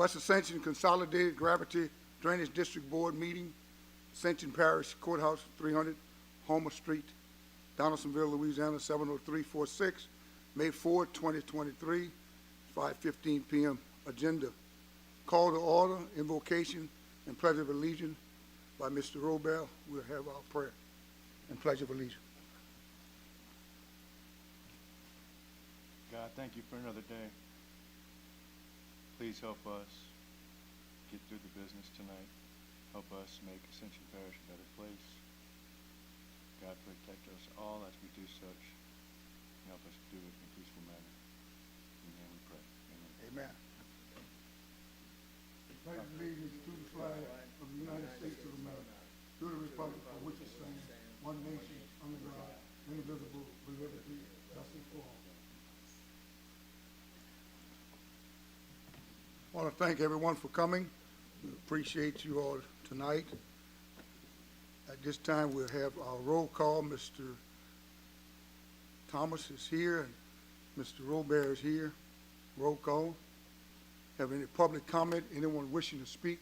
West Ascension Consolidated Gravity Drainage District Board meeting, Ascension Parish Courthouse, 300 Homer Street, Donaldsonville, Louisiana, 70346, May 4, 2023, 5:15 p.m. Agenda. Call to order, invocation, and pledge of allegiance by Mr. Robel. We'll have our prayer and pledge of allegiance. God, thank you for another day. Please help us get through the business tonight. Help us make Ascension Parish a better place. God, protect us all as we do such. Help us do it in a peaceful manner. In your name we pray. Amen. Amen. Pledge allegiance to the flag of the United States of America, to the republic for which it stands, one nation, under God, indivisible, with liberty, justice for all. I want to thank everyone for coming. We appreciate you all tonight. At this time, we'll have our roll call. Mr. Thomas is here, and Mr. Robert is here. Roll call. Have any public comment? Anyone wishing to speak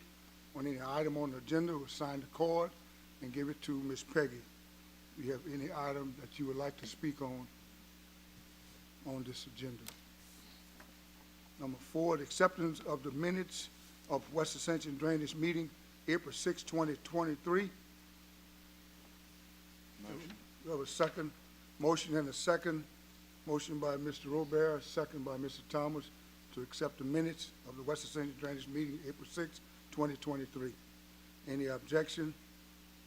on any item on the agenda will sign the card and give it to Ms. Peggy. If you have any item that you would like to speak on this agenda. Number 4, the acceptance of the minutes of West Ascension Drainage Meeting, April 6, 2023. Motion. We have a second motion and a second. Motion by Mr. Robert, second by Mr. Thomas to accept the minutes of the West Ascension Drainage Meeting, April 6, 2023. Any objection?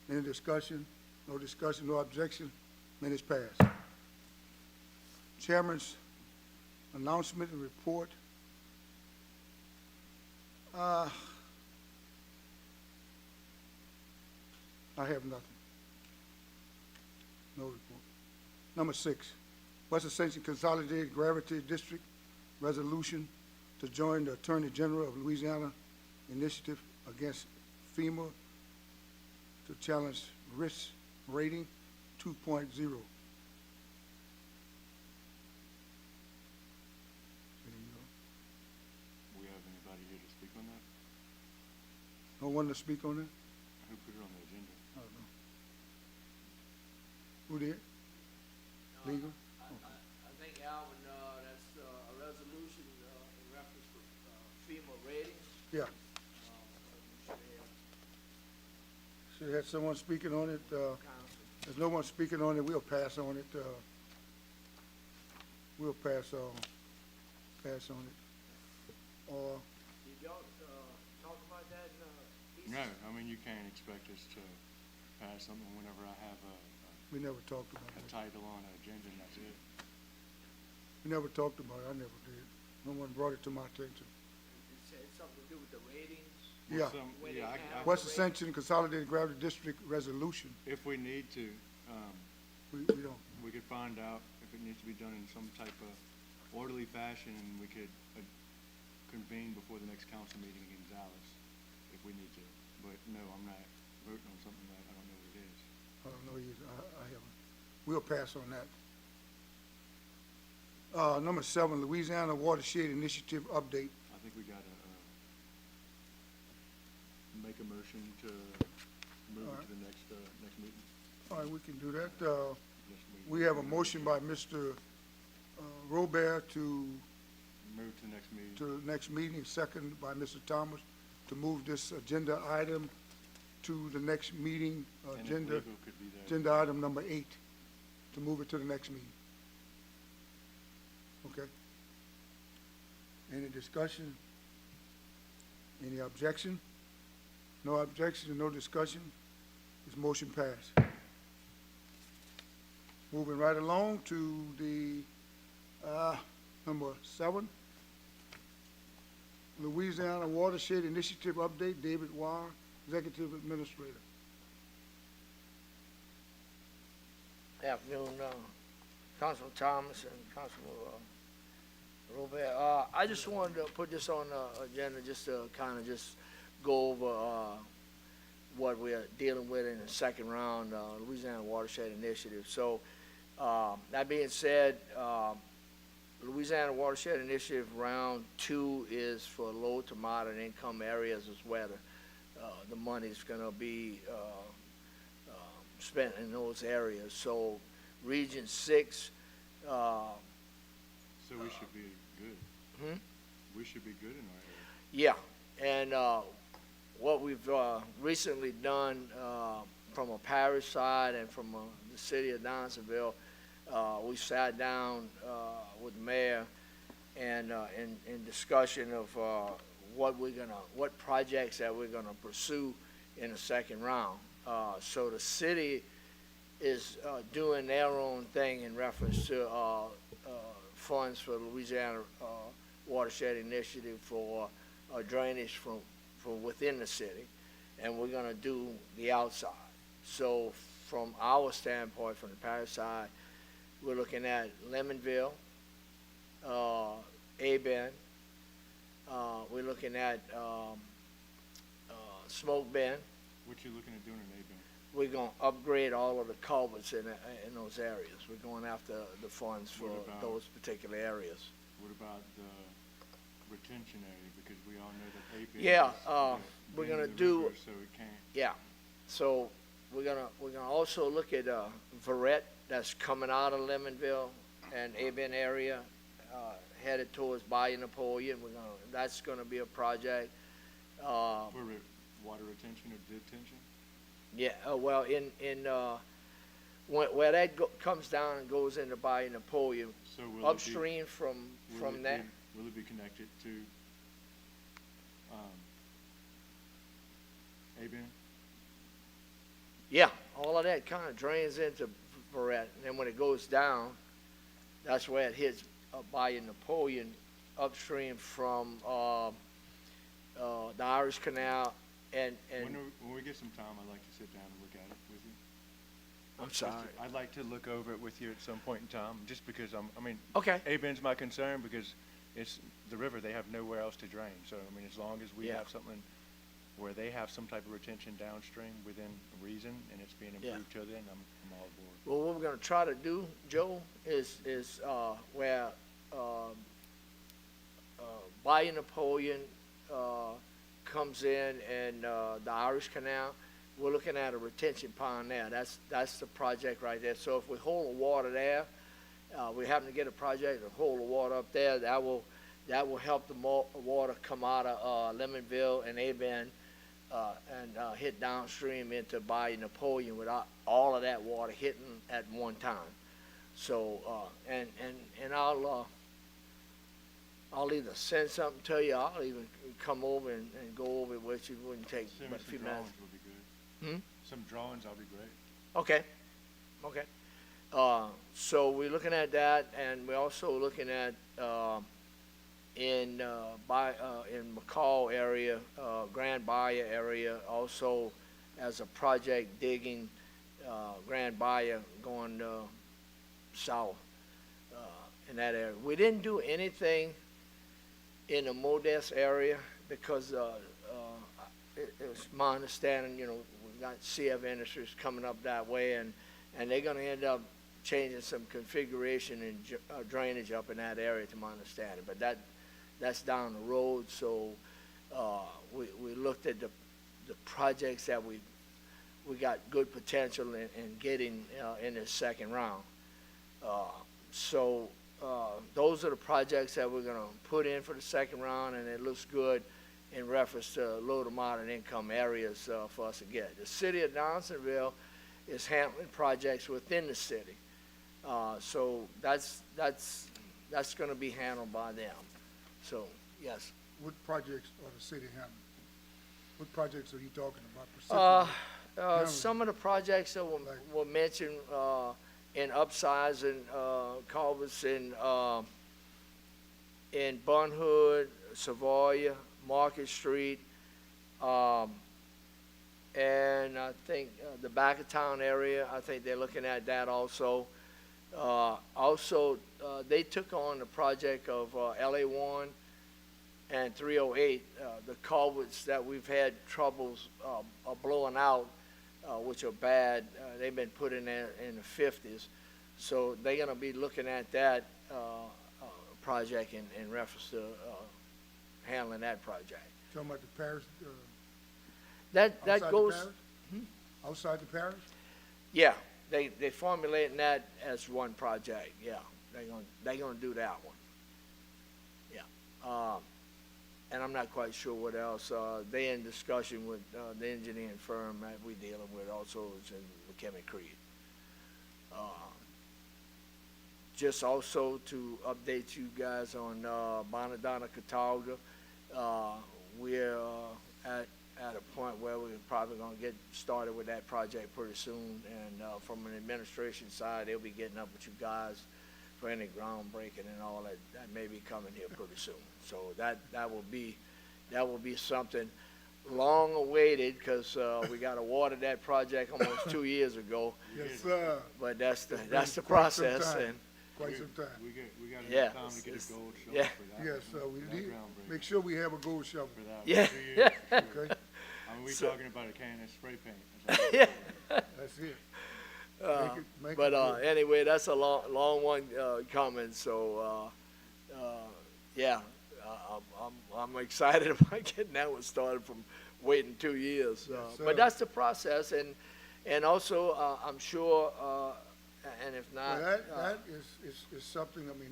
Any discussion? No discussion, no objection. Minutes passed. Chairman's announcement and report. I have nothing. No report. Number 6, West Ascension Consolidated Gravity District Resolution to join the Attorney General of Louisiana initiative against FEMA to challenge risk rating 2.0. We have anybody here to speak on that? No one to speak on it? Who put it on the agenda? I don't know. Who did? Legal? I think Alvin, that's a resolution in reference to FEMA ratings. Yeah. Should have had someone speaking on it. There's no one speaking on it. We'll pass on it. We'll pass on it. Or Did y'all talk about that in No, I mean, you can't expect us to pass something whenever I have we never talked about a it. title on an agenda and that's it. We never talked about it. I never did. No one brought it to my attention. It said something to do with the ratings? Yeah. When Yeah, they have West the Ascension Consolidated Gravity District Resolution. if we need to, We don't. we could find out if it needs to be done in some type of orderly fashion, and we could convene before the next council meeting in Gonzales if we need to. But no, I'm not voting on something that I don't know what it is. I don't know either. I haven't. We'll pass on that. Number 7, Louisiana Watershed Initiative update. I think we gotta make a motion to move it to the next meeting. All right, we can do that. Next meeting. We have a motion by Mr. Robert to Move to the next meeting. the next meeting, second by Mr. Thomas, to move this agenda item to the next meeting, And if agenda legal could be there. agenda item number 8, to move it to the next meeting. Okay? Any discussion? Any objection? No objection and no discussion. This motion passed. Moving right along to the number 7, Louisiana Watershed Initiative update. David Warr, Executive Administrator. Afternoon, Councilman Thomas and Councilman Robert. I just wanted to put this on the agenda just to kind of just go over what we're dealing with in the second round, Louisiana Watershed Initiative. So that being said, Louisiana Watershed Initiative Round 2 is for low to moderate income areas is where the money's gonna be spent in those areas. So Region 6, So we should be good. Hmm? We should be good in our area. yeah, and what we've recently done from a parish side and from the city of Donaldsonville, we sat down with the mayor and in discussion of what projects that we're gonna pursue in the second round. So the city is doing their own thing in reference to funds for Louisiana Watershed Initiative for drainage from within the city, and we're gonna do the outside. So from our standpoint, from the parish side, we're looking at Lemonville, A-Bend, we're looking at Smoke Bend. What you looking at doing in A-Bend? We're gonna upgrade all of the culverts in those areas. We're going after the funds for What about- those particular areas. What about the retention area? Because we all know that A-Bend Yeah, is we're bend gonna of the do- river, so it can't. Yeah, so we're gonna also look at Verret that's coming out of Lemonville and A-Bend area, headed towards Bayou Napoleon. That's gonna be a project. For water retention or detention? Yeah, well, where that comes down and goes into Bayou Napoleon, So will upstream from will it that. be, will it be connected to A-Bend? Yeah, all of that kind of drains into Verret, and then when it goes down, that's where it hits Bayou Napoleon upstream from the Irish Canal and When we get some time, I'd like to sit down and look at it with you. I'm sorry. I'd like to look over it with you at some point in time, just because Okay. A-Bend's my concern because it's the river, they have nowhere else to drain. So, as long as we Yeah. have something where they have some type of retention downstream within reason and it's being Yeah. improved to then, I'm all aboard. Well, what we're gonna try to do, Joe, is where Bayou Napoleon comes in and the Irish Canal, we're looking at a retention pond there. That's the project right there. So if we hold the water there, we happen to get a project to hold the water up there, that will help the water come out of Lemonville and A-Bend and hit downstream into Bayou Napoleon without all of that water hitting at one time. So and I'll either send something to you, I'll even come over and go over it with you. It wouldn't take Send but me a few some minutes. drawings would be good. Hmm? Some drawings, I'll be great. Okay, okay. So we're looking at that, and we're also looking at in McCall area, Grand Bayou area, also as a project digging Grand Bayou going south in that area. We didn't do anything in the Modest area because it was my understanding, we got CF Industries coming up that way, and they're going to end up changing some configuration and drainage up in that area, to my understanding. But that's down the road. So we looked at the projects that we got good potential in getting in this second round. So those are the projects that we're going to put in for the second round, and it looks good in reference to low to moderate income areas for us to get. The city of Donaldsonville is handling projects within the city. So that's going to be handled by them. So, yes. What projects are the city handling? What projects are you talking about specifically? Some of the projects that were mentioned in upsizing culverts in Bunhood, Savoia, Market Street, and I think the back of town area, I think they're looking at that also. They took on the project of LA1 and 308, the culverts that we've had troubles blowing out, which are bad. They've been put in there in the 50s. So they're going to be looking at that project in reference to handling that project. Talking about the parish, That outside the goes, parish? Outside the parish? yeah, they formulating that as one project, yeah. They gonna do that one. Yeah. And I'm not quite sure what else. They in discussion with the engineering firm that we dealing with also is in McKinney Creek. Just also to update you guys on Bonadonna Catawga, we're at a point where we're probably gonna get started with that project pretty soon. And from an administration side, they'll be getting up with you guys for any groundbreaking and all that. That may be coming here pretty soon. So that will be something long awaited, because we got awarded that project almost 2 years ago. Yes, sir. But that's the It's been quite some process. time. And Quite some time. We got Yeah, enough time to get it's- a gold shovel yeah. for that. Yes, sir, we for that need, groundbreaking, make sure we have a gold shovel, for that. Yeah. 2 years, for sure. okay? I mean, we So- talking about a can of spray paint. That's all. That's it. Uh, Make it but good. anyway, that's a long one coming. So yeah, I'm excited about getting that one started from waiting 2 years. Yes, sir. But that's the process, and also I'm sure, and if not, Well, that is something, I mean,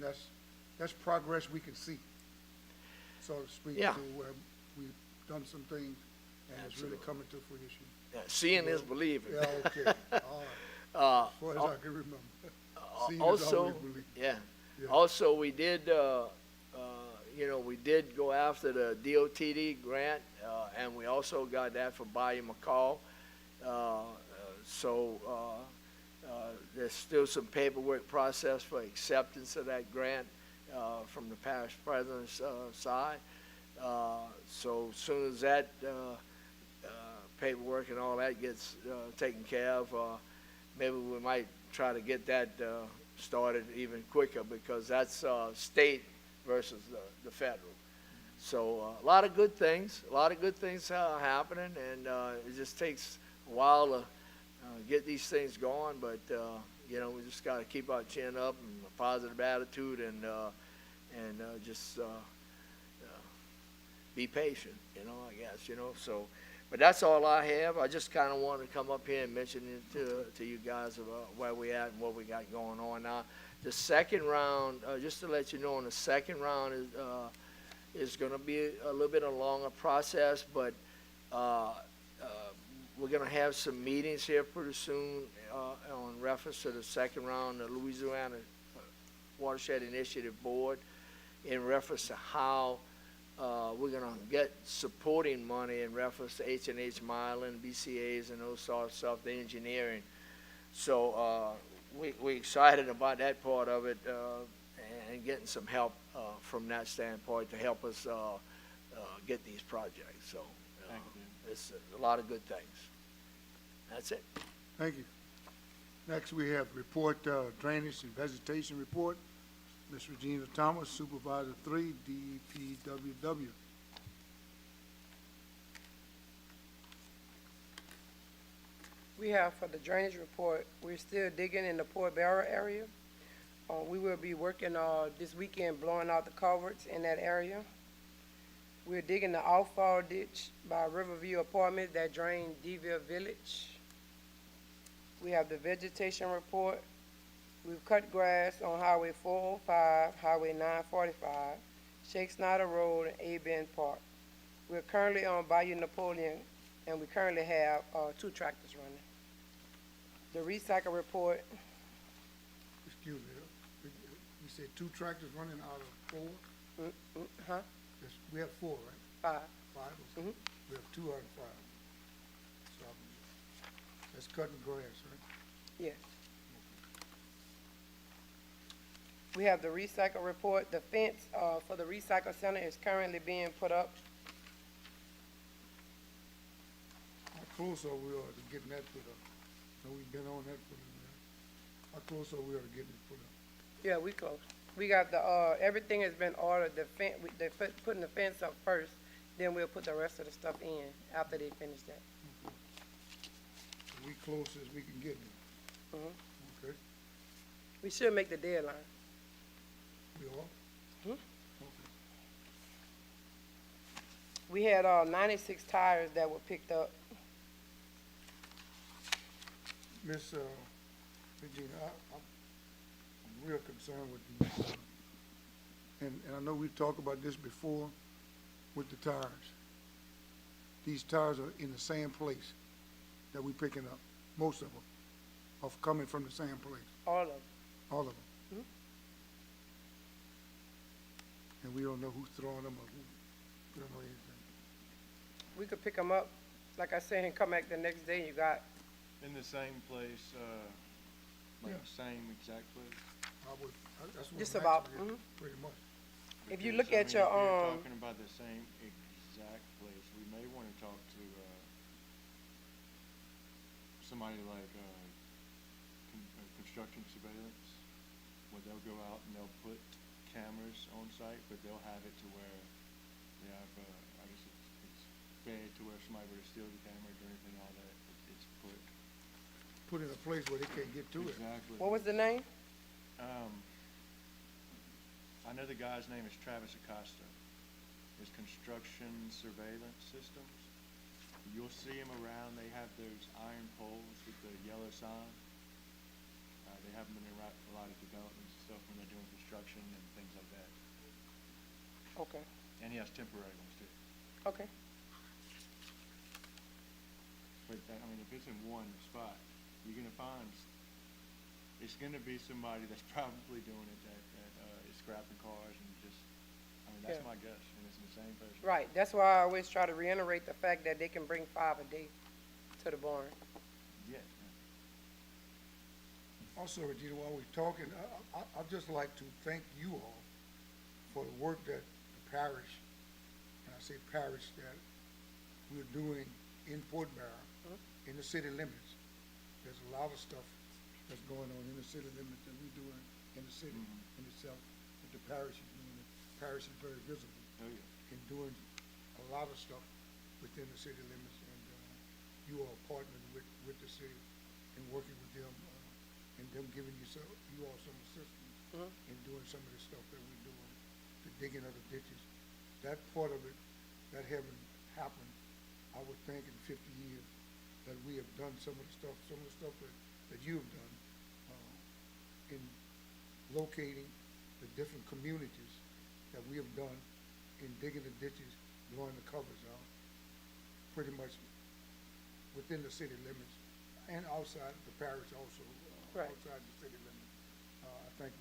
that's progress we can see, so to speak, Yeah. to where we've done some things and it's really Absolutely. coming to fruition. yeah, seeing is believing. Yeah, okay, all right, as far as I can remember. Seeing is Also, always believing. yeah. Yeah. Also, we did, we did go after the DOTD grant, and we also got that for Bayou McCall. There's still some paperwork process for acceptance of that grant from the parish president's side. So as soon as that paperwork and all that gets taken care of, maybe we might try to get that started even quicker, because that's state versus the federal. So a lot of good things happening, and it just takes a while to get these things going, but we just got to keep our chin up and a positive attitude, and just be patient, I guess, so. But that's all I have. I just kind of wanted to come up here and mention it to you guys about where we at and what we got going on now. The second round, just to let you know, the second round is going to be a little bit of a longer process, but we're going to have some meetings here pretty soon on reference to the second round, the Louisiana Watershed Initiative Board, in reference to how we're going to get supporting money in reference to H&H Milan, BCAs, and those sort of stuff, the engineering. So we're excited about that part of it, and getting some help from that standpoint to help us get these projects. So Thank you. it's a lot of good things. That's it. Thank you. Next, we have report, drainage and vegetation report. Ms. Regina Thomas, Supervisor 3, DPWW. We have for the drainage report, we're still digging in the Port Barrow area. We will be working this weekend blowing out the culverts in that area. We're digging the outfall ditch by Riverview Apartments that drain Deville Village. We have the vegetation report. We've cut grass on Highway 405, Highway 945, Shake Snyder Road, and A-Bend Park. We're currently on Bayou Napoleon, and we currently have 2 tractors running. The recycle report, Excuse me, you said 2 tractors running out of 4? huh? Yes, we have 4, right? 5. 5? Okay. Mhm. We have 2 out of 5. So, that's cutting grass, right? Yes. We have the recycle report. The fence for the recycle center is currently being put up. How close are we to getting that put up? So we've been on that for a minute. How close are we to getting it put up? Yeah, we close. We got the, everything has been ordered. The fence, they're putting the fence up first, then we'll put the rest of the stuff in after they finish that. So we close as we can get there. Mhm. Okay, We should make the deadline. we all? We had, 96 tires that were picked up. Miss Regina, I'm real concerned with these, and I know we've talked about this before with the tires. These tires are in the same place that we're picking up, most of them, are coming from the same place, All of them. all of them. And we don't know who's throwing them or who, we don't know anything. We could pick them up, like I said, and come back the next day. You got, In the same place, like Yeah. the same exact place? That's what Just I'm about, asking you, pretty much. If you Because, look I at mean, your, if you're talking about the same exact place, we may want to talk to, somebody like, construction surveillance, where they'll go out and they'll put cameras on site, but they'll have it to where they have, I guess it's bad to where somebody were to steal the cameras or anything like that, it's put. Put in a place where they can't get to it. Exactly. what was the name? I know the guy's name is Travis Acosta. His construction surveillance systems. You'll see him around. They have those iron poles with the yellow sign. They have them in a lot of developments and stuff when they're doing construction and things like that. Okay, And he has temporary ones too. okay. But I mean, if it's in one spot, you're gonna find it's gonna be somebody that's probably doing it that is scrapping cars and just. I mean, that's Yeah. my guess, and it's the same person. Right, that's why I always try to reiterate the fact that they can bring 5 a day to the barn. Yeah. Also, Regina, while we're talking, I'd just like to thank you all for the work that the parish, and I say parish, that we're doing in Fort Barrow, in the city limits. There's a lot of stuff that's going on in the city limits that we're doing in the city in itself, that the parish is doing. The parish is very visible Oh yeah. in doing a lot of stuff within the city limits, and you are partnering with the city and working with them, and them giving you all some assistance in doing some of the stuff that we're doing, the digging of the ditches. That part of it, that haven't happened, I would think in 50 years, that we have done some of the stuff that you have done, in locating the different communities that we have done in digging the ditches, blowing the covers out, pretty much within the city limits and outside the parish also, Right. outside the city limits. I think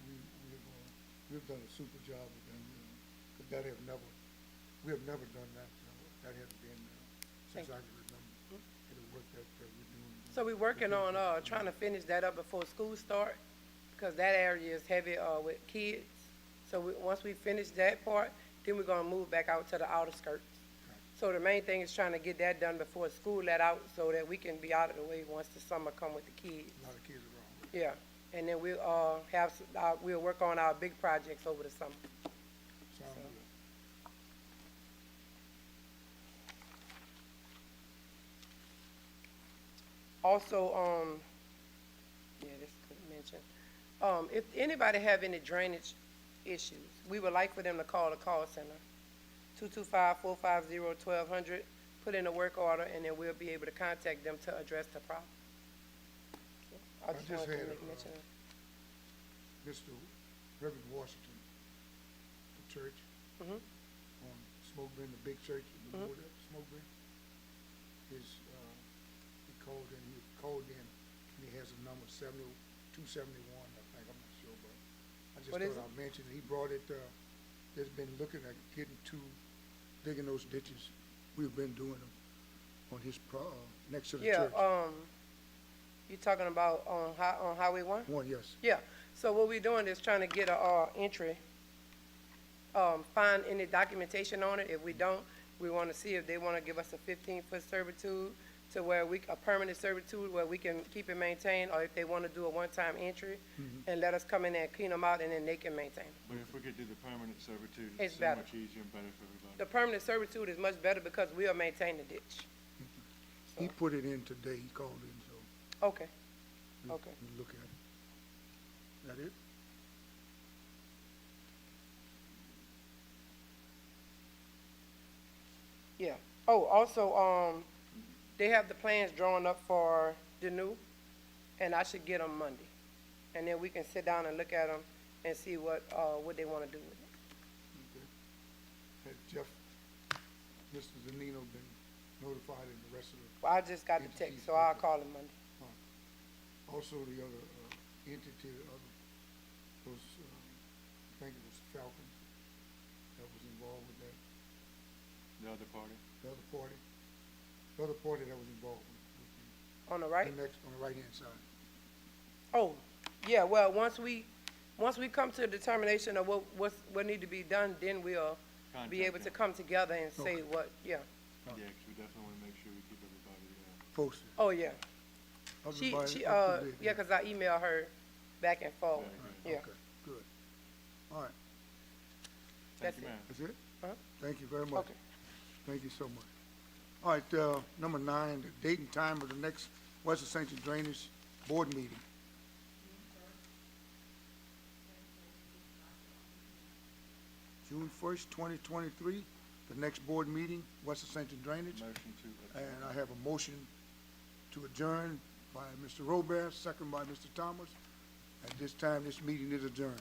we've done a super job with them, 'cause we have never done that. That has been, since Thank you. I can remember, the work that we're doing. So we're working on, trying to finish that up before school start, because that area is heavy, with kids. So once we finish that part, then we're gonna move back out to the outer skirts. So the main thing is trying to get that done before school let out, so that we can be out of the way once the summer come with the kids. A lot of kids around. Yeah, and then we'll, we'll work on our big projects over the summer. Sound good. Also, yeah, this could mention, if anybody have any drainage issues, we would like for them to call the call center, 225-450-1200, put in a work order, and then we'll be able to contact them to address the problem. I I just just wanted to had, make mention of. Mr. Reverend Washington, the church, Mhm. on Smoke Bin, the big church, you know that, Smoke Bin? He called in, and he has a number 271, I think, I'm not sure, but I just What is thought I'd mention, he brought it, has been looking at getting digging those ditches. We've been doing them on his, next to the Yeah, church. you talking about on Highway 1? One, yes. Yeah, so what we're doing is trying to get a, entry, find any documentation on it. If we don't, we want to see if they want to give us a 15-foot servitude to where a permanent servitude where we can keep it maintained, or if they want to do a one-time entry and let us come in there and clean them out, and then they can maintain them. But if we could do the permanent servitude, It's it's so better. much easier and better for everybody. The permanent servitude is much better because we'll maintain the ditch. He put it in today, he called in, so Okay, okay. we look at it. That it? Yeah. Oh, also, they have the plans drawn up for the new, and I should get them Monday. And then we can sit down and look at them and see what they wanna do with it. Okay. Had Jeff, Mr. Zanino been notified and the rest of the, Well, I just got the text, so I'll call him Monday. also the other, entity, the other, those, I think it was Falcon that was involved with that, The other party? the other party that was involved with On the right? the next, on the right-hand side. Oh, yeah, well, once we come to a determination of what need to be done, then we'll be able to come together and say Okay. what, yeah. Yeah, 'cause we definitely wanna make sure we keep everybody, Posted. Oh, yeah. She, Everybody up to date. yeah, 'cause I emailed her back and forth. Very Yeah, Okay, good. All right, that's Thank you, it. ma'am. that's it? Uh-huh. Thank you very much. Okay. Thank you so much. All right, number 9, the date and time of the next West Ascension Drainage Board meeting. June 1st, 2023, the next board meeting, West Ascension Drainage. Motion to adjourn. And I have a motion to adjourn by Mr. Robert, second by Mr. Thomas. At this time, this meeting is adjourned.